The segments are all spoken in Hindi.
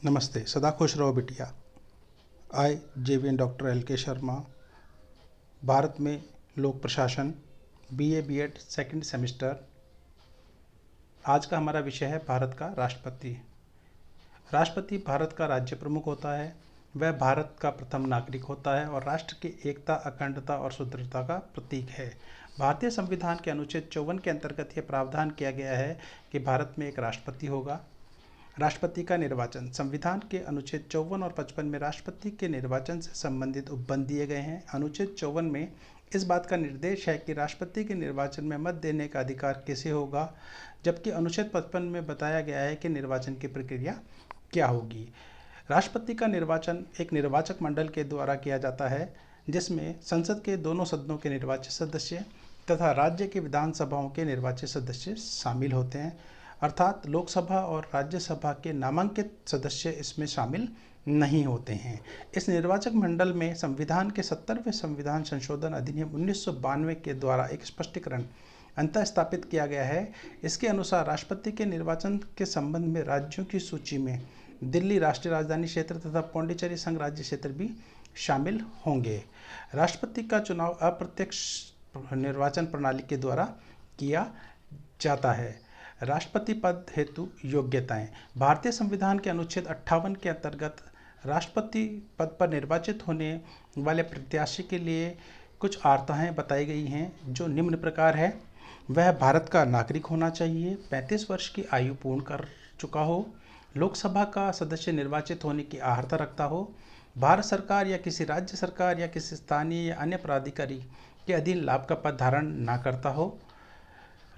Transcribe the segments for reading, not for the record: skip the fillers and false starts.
नमस्ते। सदा खुश रहो बिटिया। आई जेवीएन डॉक्टर एल के शर्मा। भारत में लोक प्रशासन बीए बीएड सेकंड सेमेस्टर। आज का हमारा विषय है भारत का राष्ट्रपति। राष्ट्रपति भारत का राज्य प्रमुख होता है। वह भारत का प्रथम नागरिक होता है और राष्ट्र की एकता, अखंडता और सुदृढ़ता का प्रतीक है। भारतीय संविधान के अनुच्छेद 54 के अंतर्गत यह प्रावधान किया गया है कि भारत में एक राष्ट्रपति होगा। राष्ट्रपति का निर्वाचन। संविधान के अनुच्छेद 54 और 55 में राष्ट्रपति के निर्वाचन से संबंधित उपबंध दिए गए हैं। अनुच्छेद 54 में इस बात का निर्देश है कि राष्ट्रपति के निर्वाचन में मत देने का अधिकार किसे होगा, जबकि अनुच्छेद 55 में बताया गया है कि निर्वाचन की प्रक्रिया क्या होगी। राष्ट्रपति का निर्वाचन एक निर्वाचक मंडल के द्वारा किया जाता है, जिसमें संसद के दोनों सदनों के निर्वाचित सदस्य तथा राज्य के विधानसभाओं के निर्वाचित सदस्य शामिल होते हैं, अर्थात लोकसभा और राज्यसभा के नामांकित सदस्य इसमें शामिल नहीं होते हैं। इस निर्वाचक मंडल में संविधान के 70वें संविधान संशोधन अधिनियम 1992 के द्वारा एक स्पष्टीकरण अंतः स्थापित किया गया है। इसके अनुसार राष्ट्रपति के निर्वाचन के संबंध में राज्यों की सूची में दिल्ली राष्ट्रीय राजधानी क्षेत्र तथा पौंडीचेरी संघ राज्य क्षेत्र भी शामिल होंगे। राष्ट्रपति का चुनाव अप्रत्यक्ष निर्वाचन प्रणाली के द्वारा किया जाता है। राष्ट्रपति पद हेतु योग्यताएं। भारतीय संविधान के अनुच्छेद 58 के अंतर्गत राष्ट्रपति पद पर निर्वाचित होने वाले प्रत्याशी के लिए कुछ आर्हताएं बताई गई हैं, जो निम्न प्रकार है। वह भारत का नागरिक होना चाहिए, 35 वर्ष की आयु पूर्ण कर चुका हो, लोकसभा का सदस्य निर्वाचित होने की अर्हता रखता हो, भारत सरकार या किसी राज्य सरकार या किसी स्थानीय या अन्य प्राधिकारी के अधीन लाभ का पद धारण न करता हो।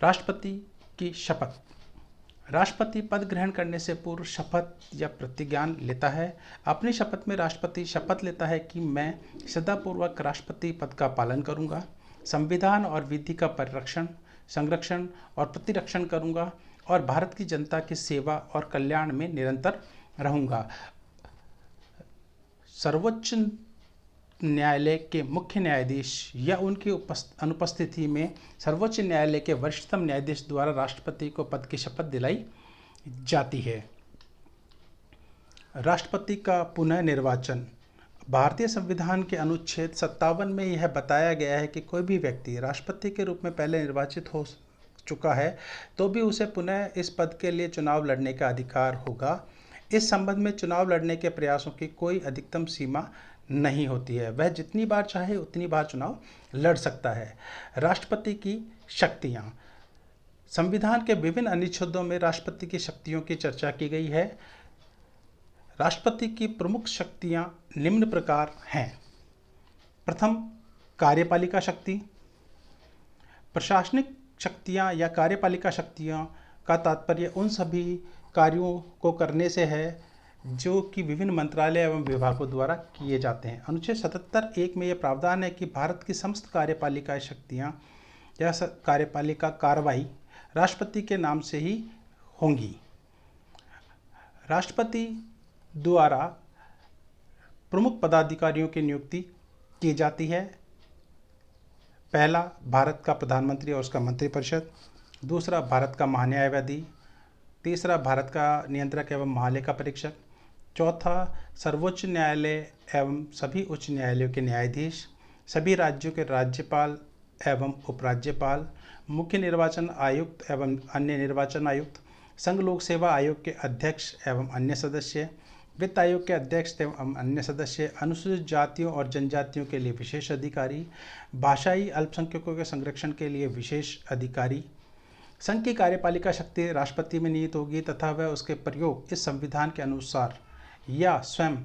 राष्ट्रपति की शपथ। राष्ट्रपति पद ग्रहण करने से पूर्व शपथ या प्रतिज्ञान लेता है। अपनी शपथ में राष्ट्रपति शपथ लेता है कि मैं श्रद्धापूर्वक राष्ट्रपति पद का पालन करूंगा, संविधान और विधि का परिरक्षण, संरक्षण और प्रतिरक्षण करूंगा और भारत की जनता की सेवा और कल्याण में निरंतर रहूंगा। सर्वोच्च न्यायालय के मुख्य न्यायाधीश या उनकी अनुपस्थिति में सर्वोच्च न्यायालय के वरिष्ठतम न्यायाधीश द्वारा राष्ट्रपति को पद की शपथ दिलाई जाती है। राष्ट्रपति का पुनः निर्वाचन। भारतीय संविधान के अनुच्छेद 57 में यह बताया गया है कि कोई भी व्यक्ति राष्ट्रपति के रूप में पहले निर्वाचित हो चुका है तो भी उसे पुनः इस पद के लिए चुनाव लड़ने का अधिकार होगा। इस संबंध में चुनाव लड़ने के प्रयासों की कोई अधिकतम सीमा नहीं होती है। वह जितनी बार चाहे उतनी बार चुनाव लड़ सकता है। राष्ट्रपति की शक्तियां। संविधान के विभिन्न अनुच्छेदों में राष्ट्रपति की शक्तियों की चर्चा की गई है। राष्ट्रपति की प्रमुख शक्तियां निम्न प्रकार हैं। प्रथम, कार्यपालिका शक्ति। प्रशासनिक शक्तियां या कार्यपालिका शक्तियां का तात्पर्य उन सभी कार्यों को करने से है जो कि विभिन्न मंत्रालय एवं विभागों द्वारा किए जाते हैं। अनुच्छेद 77(1) में यह प्रावधान है कि भारत की समस्त कार्यपालिका शक्तियां या कार्यपालिका कार्रवाई राष्ट्रपति के नाम से ही होंगी। राष्ट्रपति द्वारा प्रमुख पदाधिकारियों की नियुक्ति की जाती है। पहला, भारत का प्रधानमंत्री और उसका मंत्रिपरिषद। दूसरा, भारत का महान्यायवादी। तीसरा, भारत का नियंत्रक एवं महालेखा परीक्षक। चौथा, सर्वोच्च न्यायालय एवं सभी उच्च न्यायालयों के न्यायाधीश। सभी राज्यों के राज्यपाल एवं उपराज्यपाल। मुख्य निर्वाचन आयुक्त एवं अन्य निर्वाचन आयुक्त। संघ लोक सेवा आयोग के अध्यक्ष एवं अन्य सदस्य। वित्त आयोग के अध्यक्ष एवं अन्य सदस्य। अनुसूचित जातियों और जनजातियों के लिए विशेष अधिकारी। भाषाई अल्पसंख्यकों के संरक्षण के लिए विशेष अधिकारी। संघ की कार्यपालिका शक्ति राष्ट्रपति में निहित होगी तथा वह उसके प्रयोग इस संविधान के अनुसार या स्वयं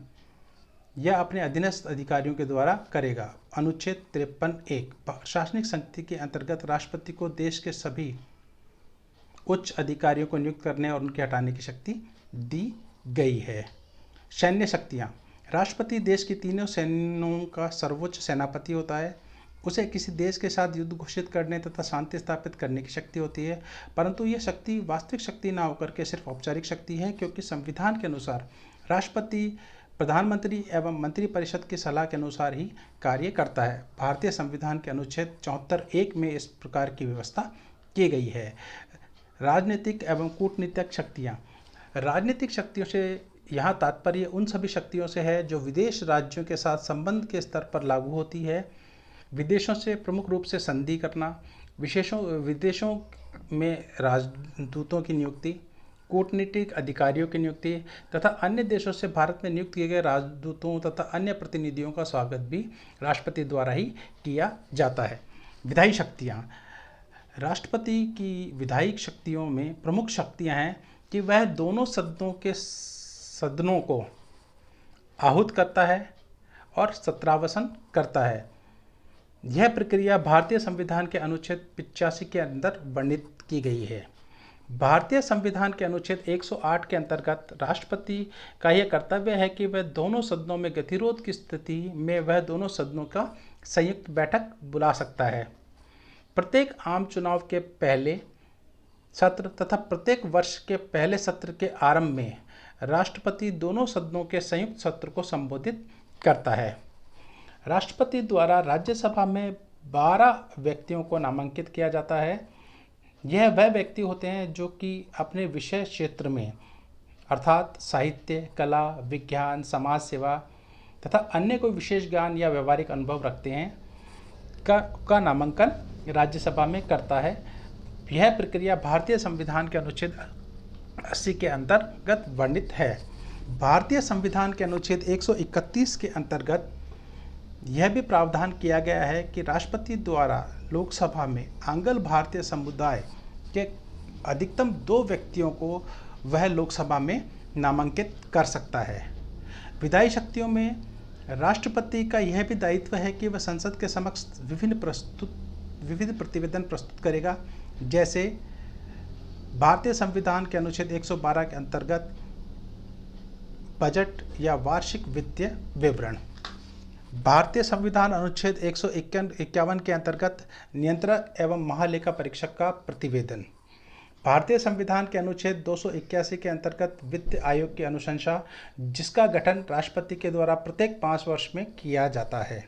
या अपने अधीनस्थ अधिकारियों के द्वारा करेगा। अनुच्छेद 53(1) प्रशासनिक शक्ति के अंतर्गत राष्ट्रपति को देश के सभी उच्च अधिकारियों को नियुक्त करने और उनके हटाने की शक्ति दी गई है। सैन्य शक्तियाँ। राष्ट्रपति देश की तीनों सेनाओं का सर्वोच्च सेनापति होता है। उसे किसी देश के साथ युद्ध घोषित करने तथा शांति स्थापित करने की शक्ति होती है, परंतु यह शक्ति वास्तविक शक्ति न होकर के सिर्फ औपचारिक शक्ति है, क्योंकि संविधान के अनुसार राष्ट्रपति प्रधानमंत्री एवं मंत्रिपरिषद की सलाह के अनुसार ही कार्य करता है। भारतीय संविधान के अनुच्छेद 74(1) में इस प्रकार की व्यवस्था की गई है। राजनीतिक एवं कूटनीतिक शक्तियाँ। राजनीतिक शक्तियों से यहाँ तात्पर्य उन सभी शक्तियों से है जो विदेश राज्यों के साथ संबंध के स्तर पर लागू होती है। विदेशों से प्रमुख रूप से संधि करना, विदेशों में राजदूतों की नियुक्ति, कूटनीतिक अधिकारियों की नियुक्ति तथा अन्य देशों से भारत में नियुक्त किए गए राजदूतों तथा अन्य प्रतिनिधियों का स्वागत भी राष्ट्रपति द्वारा ही किया जाता है। विधायी शक्तियाँ। राष्ट्रपति की विधायिक शक्तियों में प्रमुख शक्तियाँ हैं कि वह दोनों सदनों को आहूत करता है और सत्रावसान करता है। यह प्रक्रिया भारतीय संविधान के अनुच्छेद 85 के अंदर वर्णित की गई है। भारतीय संविधान के अनुच्छेद 108 के अंतर्गत राष्ट्रपति का यह कर्तव्य है कि वह दोनों सदनों में गतिरोध की स्थिति में वह दोनों सदनों का संयुक्त बैठक बुला सकता है। प्रत्येक आम चुनाव के पहले सत्र तथा प्रत्येक वर्ष के पहले सत्र के आरंभ में राष्ट्रपति दोनों सदनों के संयुक्त सत्र को संबोधित करता है। राष्ट्रपति द्वारा राज्यसभा में 12 व्यक्तियों को नामांकित किया जाता है। यह वह व्यक्ति होते हैं जो कि अपने विषय क्षेत्र में अर्थात साहित्य, कला, विज्ञान, समाज सेवा तथा अन्य कोई विशेष ज्ञान या व्यवहारिक अनुभव रखते हैं का नामांकन राज्यसभा में करता है। यह प्रक्रिया भारतीय संविधान के अनुच्छेद 80 के अंतर्गत वर्णित है। भारतीय संविधान के अनुच्छेद 131 के अंतर्गत यह भी प्रावधान किया गया है कि राष्ट्रपति द्वारा लोकसभा में आंग्ल भारतीय समुदाय के अधिकतम 2 व्यक्तियों को वह लोकसभा में नामांकित कर सकता है। विधायी शक्तियों में राष्ट्रपति का यह भी दायित्व है कि वह संसद के समक्ष विविध प्रतिवेदन प्रस्तुत करेगा, जैसे भारतीय संविधान के अनुच्छेद 112 के अंतर्गत बजट या वार्षिक वित्तीय विवरण। भारतीय संविधान अनुच्छेद 151 के अंतर्गत नियंत्रक एवं महालेखा परीक्षक का प्रतिवेदन। भारतीय संविधान के अनुच्छेद 281 के अंतर्गत वित्त आयोग की अनुशंसा, जिसका गठन राष्ट्रपति के द्वारा प्रत्येक 5 वर्ष में किया जाता है।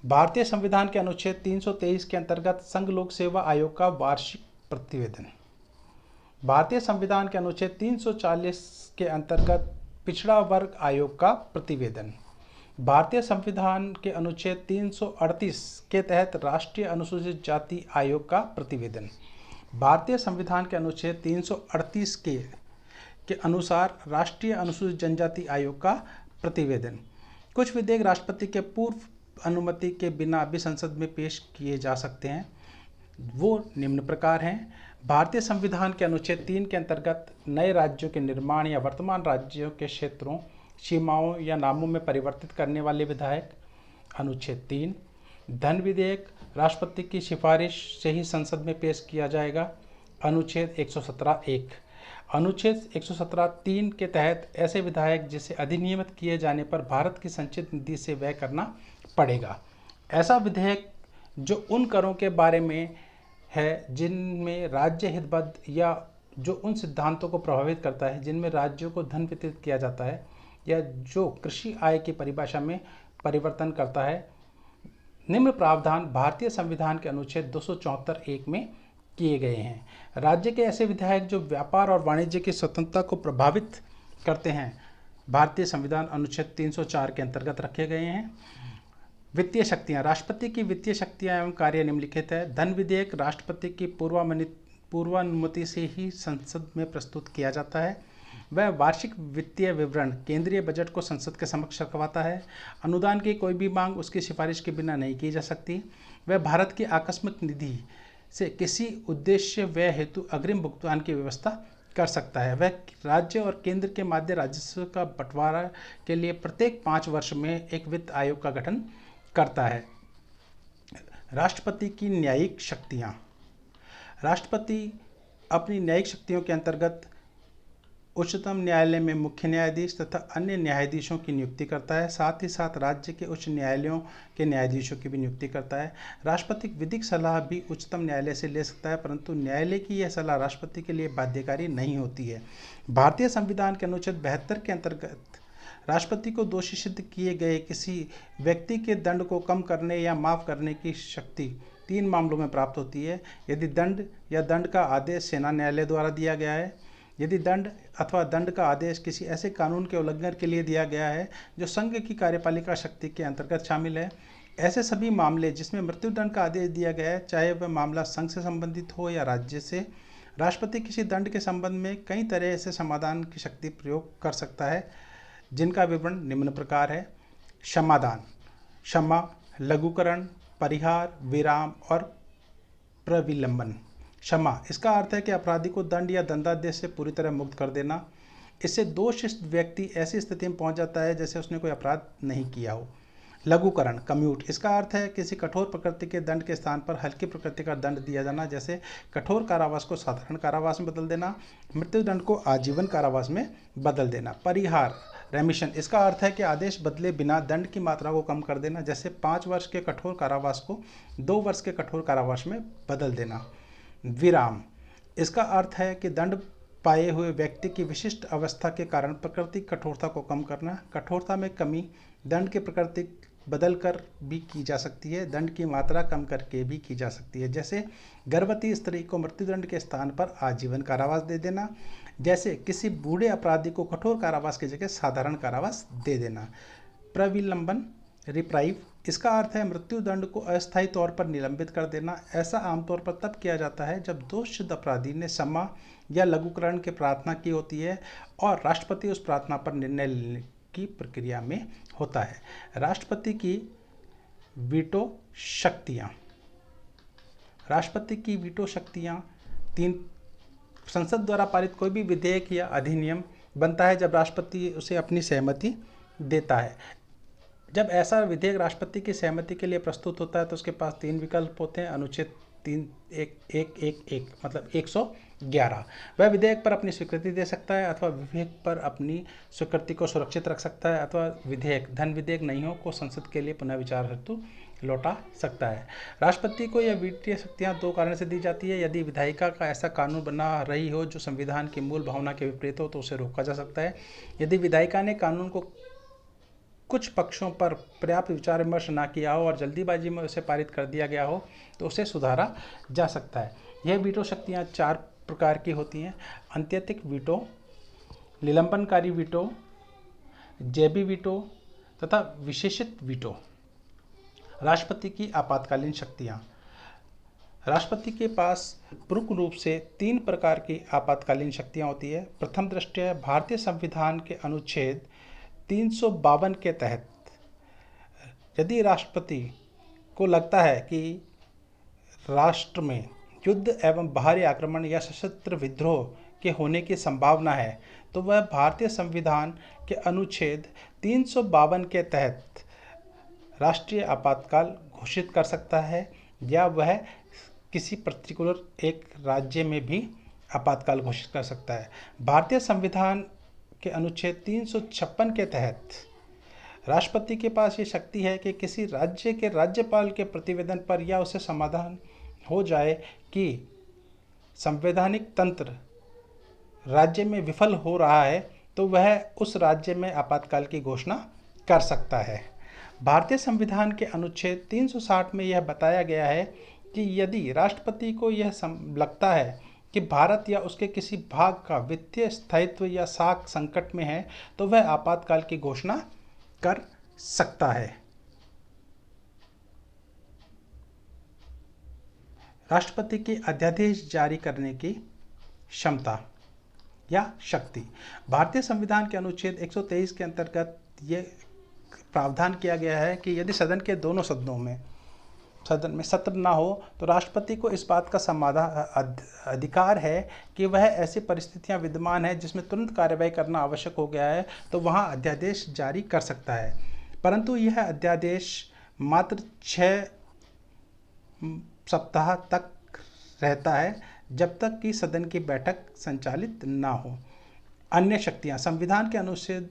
भारतीय संविधान के अनुच्छेद 323 के अंतर्गत संघ लोक सेवा आयोग का वार्षिक प्रतिवेदन। भारतीय संविधान के अनुच्छेद 340 के अंतर्गत पिछड़ा वर्ग आयोग का प्रतिवेदन। भारतीय संविधान के अनुच्छेद 338 के तहत राष्ट्रीय अनुसूचित जाति आयोग का प्रतिवेदन। भारतीय संविधान के अनुच्छेद 338 के अनुसार राष्ट्रीय अनुसूचित जनजाति आयोग का प्रतिवेदन। कुछ विधेयक राष्ट्रपति के पूर्व अनुमति के बिना भी संसद में पेश किए जा सकते हैं। वो निम्न प्रकार हैं। भारतीय संविधान के अनुच्छेद 3 के अंतर्गत नए राज्यों के निर्माण या वर्तमान राज्यों के क्षेत्रों, सीमाओं या नामों में परिवर्तित करने वाले विधायक। अनुच्छेद 3 धन विधेयक राष्ट्रपति की सिफारिश से ही संसद में पेश किया जाएगा। अनुच्छेद 117(1) अनुच्छेद 117(3) के तहत ऐसे विधायक जिसे अधिनियमित किए जाने पर भारत की संचित निधि से व्यय करना पड़ेगा। ऐसा विधेयक जो उन करों के बारे में है जिनमें राज्य हितबद्ध या जो उन सिद्धांतों को प्रभावित करता है जिनमें राज्यों को धन वितरित किया जाता है या जो कृषि आय की परिभाषा में परिवर्तन करता है। निम्न प्रावधान भारतीय संविधान के अनुच्छेद 274(1) में किए गए हैं। राज्य के ऐसे विधायक जो व्यापार और वाणिज्य की स्वतंत्रता को प्रभावित करते हैं भारतीय संविधान अनुच्छेद 304 के अंतर्गत रखे गए हैं। वित्तीय शक्तियाँ। राष्ट्रपति की वित्तीय शक्तियाँ एवं कार्य निम्नलिखित है। धन विधेयक राष्ट्रपति की पूर्वानुमति से ही संसद में प्रस्तुत किया जाता है। वह वार्षिक वित्तीय विवरण केंद्रीय बजट को संसद के समक्ष रखवाता है। अनुदान की कोई भी मांग उसकी सिफारिश के बिना नहीं की जा सकती। वह भारत की आकस्मिक निधि से किसी उद्देश्य व्यय हेतु अग्रिम भुगतान की व्यवस्था कर सकता है। वह राज्य और केंद्र के माध्य राजस्व का बंटवारा के लिए प्रत्येक 5 वर्ष में एक वित्त आयोग का गठन करता है। राष्ट्रपति की न्यायिक शक्तियाँ। राष्ट्रपति अपनी न्यायिक शक्तियों के अंतर्गत उच्चतम न्यायालय में मुख्य न्यायाधीश तथा अन्य न्यायाधीशों की नियुक्ति करता है। साथ ही साथ राज्य के उच्च न्यायालयों के न्यायाधीशों की भी नियुक्ति करता है। राष्ट्रपति विधिक सलाह भी उच्चतम न्यायालय से ले सकता है, परंतु न्यायालय की यह सलाह राष्ट्रपति के लिए बाध्यकारी नहीं होती है। भारतीय संविधान के अनुच्छेद 72 के अंतर्गत राष्ट्रपति को दोषी सिद्ध किए गए किसी व्यक्ति के दंड को कम करने या माफ़ करने की शक्ति 3 मामलों में प्राप्त होती है। यदि दंड या दंड का आदेश सेना न्यायालय द्वारा दिया गया है, यदि दंड अथवा दंड का आदेश किसी ऐसे कानून के उल्लंघन के लिए दिया गया है जो संघ की कार्यपालिका शक्ति के अंतर्गत शामिल है। ऐसे सभी मामले जिसमें मृत्युदंड का आदेश दिया गया है, चाहे वह मामला संघ से संबंधित हो या राज्य से, राष्ट्रपति किसी दंड के संबंध में कई तरह से समाधान की शक्ति प्रयोग कर सकता है, जिनका विवरण निम्न प्रकार है। क्षमादान, क्षमा, लघुकरण, परिहार, विराम और प्रविलंबन। क्षमा, इसका अर्थ है कि अपराधी को दंड या दंडादेश से पूरी तरह मुक्त कर देना। इससे दोषित व्यक्ति ऐसी स्थिति में पहुंच जाता है जैसे उसने कोई अपराध नहीं किया हो। लघुकरण, कम्यूट, इसका अर्थ है किसी कठोर प्रकृति के दंड के स्थान पर हल्की प्रकृति का दंड दिया जाना, जैसे कठोर कारावास को साधारण कारावास में बदल देना, मृत्युदंड को आजीवन कारावास में बदल देना। परिहार, रेमिशन, इसका अर्थ है कि आदेश बदले बिना दंड की मात्रा को कम कर देना, जैसे 5 वर्ष के कठोर कारावास को 2 वर्ष के कठोर कारावास में बदल देना। विराम, इसका अर्थ है कि दंड पाए हुए व्यक्ति की विशिष्ट अवस्था के कारण प्रकृति कठोरता को कम करना। कठोरता में कमी दंड की प्रकृति बदल कर भी की जा सकती है, दंड की मात्रा कम करके भी की जा सकती है, जैसे गर्भवती स्त्री को मृत्युदंड के स्थान पर आजीवन कारावास दे देना, जैसे किसी बूढ़े अपराधी को कठोर कारावास की जगह साधारण कारावास दे देना। प्रविलंबन, रिप्राइव, इसका अर्थ है मृत्युदंड को अस्थायी तौर पर निलंबित कर देना। ऐसा आमतौर पर तब किया जाता है जब दोषित अपराधी ने क्षमा या लघुकरण की प्रार्थना की होती है और राष्ट्रपति उस प्रार्थना पर निर्णय लेने की प्रक्रिया में होता है। राष्ट्रपति की वीटो शक्तियाँ। राष्ट्रपति की वीटो शक्तियाँ 3। संसद द्वारा पारित कोई भी विधेयक या अधिनियम बनता है जब राष्ट्रपति उसे अपनी सहमति देता है। जब ऐसा विधेयक राष्ट्रपति की सहमति के लिए प्रस्तुत होता है तो उसके पास 3 विकल्प होते हैं। अनुच्छेद 3(1)(1)(1) मतलब 111, वह विधेयक पर अपनी स्वीकृति दे सकता है अथवा विधेयक पर अपनी स्वीकृति को सुरक्षित रख सकता है, अथवा विधेयक धन विधेयक नहीं हो को संसद के लिए पुनः विचार हेतु लौटा सकता है। राष्ट्रपति को यह वीटीय शक्तियां 2 कारण से दी जाती है। यदि विधायिका का ऐसा कानून बना रही हो जो संविधान की मूल भावना के विपरीत हो तो उसे रोका जा सकता है। यदि विधायिका ने कानून को कुछ पक्षों पर पर्याप्त विचार विमर्श ना किया हो और जल्दीबाजी में उसे पारित कर दिया गया हो तो उसे सुधारा जा सकता है। यह वीटो शक्तियाँ 4 प्रकार की होती हैं। आत्यंतिक वीटो, निलंबनकारी वीटो, जैबी वीटो तथा विशेषित वीटो। राष्ट्रपति की आपातकालीन शक्तियाँ। राष्ट्रपति के पास प्रमुख रूप से 3 प्रकार की आपातकालीन शक्तियाँ होती है। प्रथम दृष्टया भारतीय संविधान के अनुच्छेद 352 के तहत यदि राष्ट्रपति को लगता है कि राष्ट्र में युद्ध एवं बाहरी आक्रमण या सशस्त्र विद्रोह के होने की संभावना है तो वह भारतीय संविधान के अनुच्छेद 352 के तहत राष्ट्रीय आपातकाल घोषित कर सकता है, या वह किसी पर्टिकुलर एक राज्य में भी आपातकाल घोषित कर सकता है। भारतीय संविधान के अनुच्छेद 356 के तहत राष्ट्रपति के पास ये शक्ति है कि किसी राज्य के राज्यपाल के प्रतिवेदन पर या उसे समाधान हो जाए कि संवैधानिक तंत्र राज्य में विफल हो रहा है तो वह उस राज्य में आपातकाल की घोषणा कर सकता है। भारतीय संविधान के अनुच्छेद 360 में यह बताया गया है कि यदि राष्ट्रपति को यह लगता है कि भारत या उसके किसी भाग का वित्तीय स्थायित्व या साख संकट में है तो वह आपातकाल की घोषणा कर सकता है। राष्ट्रपति की अध्यादेश जारी करने की क्षमता या शक्ति। भारतीय संविधान के अनुच्छेद 123 के अंतर्गत ये प्रावधान किया गया है कि यदि सदन के दोनों सदन में सत्र ना हो तो राष्ट्रपति को इस बात का अधिकार है कि वह ऐसी परिस्थितियां विद्यमान है जिसमें तुरंत कार्यवाही करना आवश्यक हो गया है तो वहां अध्यादेश जारी कर सकता है, परंतु यह अध्यादेश मात्र 6 सप्ताह तक रहता है जब तक कि सदन की बैठक संचालित ना हो। अन्य शक्तियां। संविधान के अनुच्छेद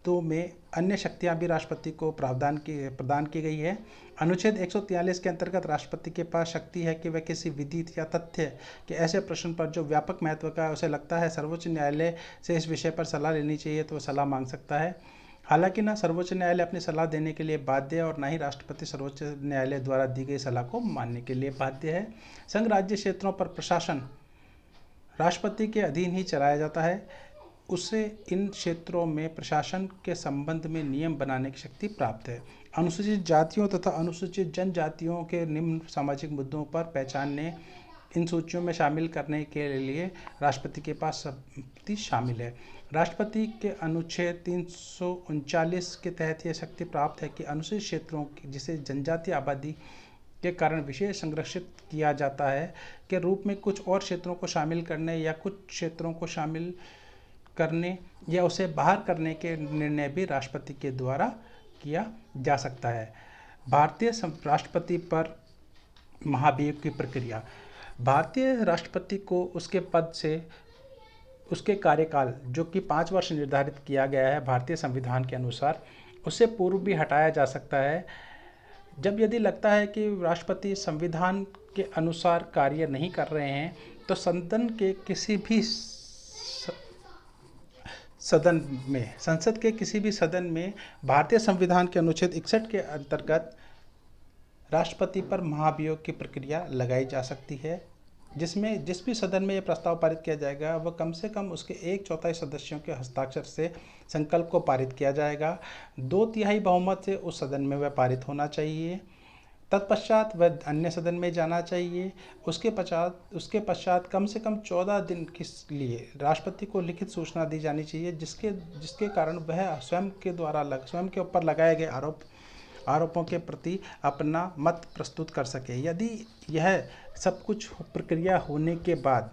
2 में अन्य शक्तियां भी राष्ट्रपति को प्रदान की गई है। अनुच्छेद 143 के अंतर्गत राष्ट्रपति के पास शक्ति है कि वह किसी विधित या तथ्य के ऐसे प्रश्न पर जो व्यापक महत्व का है, उसे लगता है सर्वोच्च न्यायालय से इस विषय पर सलाह लेनी चाहिए तो वह सलाह मांग सकता है। हालांकि न सर्वोच्च न्यायालय अपनी सलाह देने के लिए बाध्य है और न ही राष्ट्रपति सर्वोच्च न्यायालय द्वारा दी गई सलाह को मानने के लिए बाध्य है। संघ राज्य क्षेत्रों पर प्रशासन राष्ट्रपति के अधीन ही चलाया जाता है। उसे इन क्षेत्रों में प्रशासन के संबंध में नियम बनाने की शक्ति प्राप्त है। अनुसूचित जातियों तथा अनुसूचित जनजातियों के निम्न सामाजिक मुद्दों पर पहचानने, इन सूचियों में शामिल करने के लिए राष्ट्रपति के पास शक्ति शामिल है। राष्ट्रपति के अनुच्छेद 339 के तहत यह शक्ति प्राप्त है कि अनुसूचित क्षेत्रों की, जिसे जनजातीय आबादी के कारण विशेष संरक्षित किया जाता है, के रूप में कुछ और क्षेत्रों को शामिल करने या कुछ क्षेत्रों को शामिल करने या उसे बाहर करने के निर्णय भी राष्ट्रपति के द्वारा किया जा सकता है। भारतीय राष्ट्रपति पर महाभियोग की प्रक्रिया। भारतीय राष्ट्रपति को उसके पद से उसके कार्यकाल, जो कि 5 वर्ष निर्धारित किया गया है भारतीय संविधान के अनुसार, उससे पूर्व भी हटाया जा सकता है जब यदि लगता है कि राष्ट्रपति संविधान के अनुसार कार्य नहीं कर रहे हैं, तो संसद के किसी भी सदन में भारतीय संविधान के अनुच्छेद 61 के अंतर्गत राष्ट्रपति पर महाभियोग की प्रक्रिया लगाई जा सकती है, जिसमें जिस भी सदन में यह प्रस्ताव पारित किया जाएगा वह कम से कम उसके 1/4 सदस्यों के हस्ताक्षर से संकल्प को पारित किया जाएगा। 2/3 बहुमत से उस सदन में वह पारित होना चाहिए। तत्पश्चात वह अन्य सदन में जाना चाहिए। उसके पश्चात कम से कम 14 दिन के लिए राष्ट्रपति को लिखित सूचना दी जानी चाहिए, जिसके कारण वह स्वयं के ऊपर लगाए गए आरोपों के प्रति अपना मत प्रस्तुत कर सके। यदि यह सब कुछ प्रक्रिया होने के बाद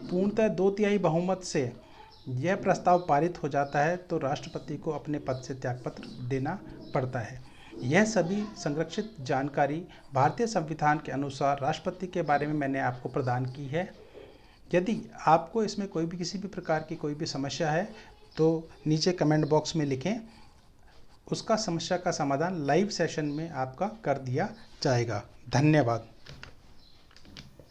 पूर्णतः 2/3 बहुमत से यह प्रस्ताव पारित हो जाता है, तो राष्ट्रपति को अपने पद से त्यागपत्र देना पड़ता है। यह सभी संरक्षित जानकारी भारतीय संविधान के अनुसार राष्ट्रपति के बारे में मैंने आपको प्रदान की है। यदि आपको इसमें किसी भी प्रकार की कोई भी समस्या है तो नीचे कमेंट बॉक्स में लिखें। उसका समस्या का समाधान लाइव सेशन में आपका कर दिया जाएगा। धन्यवाद।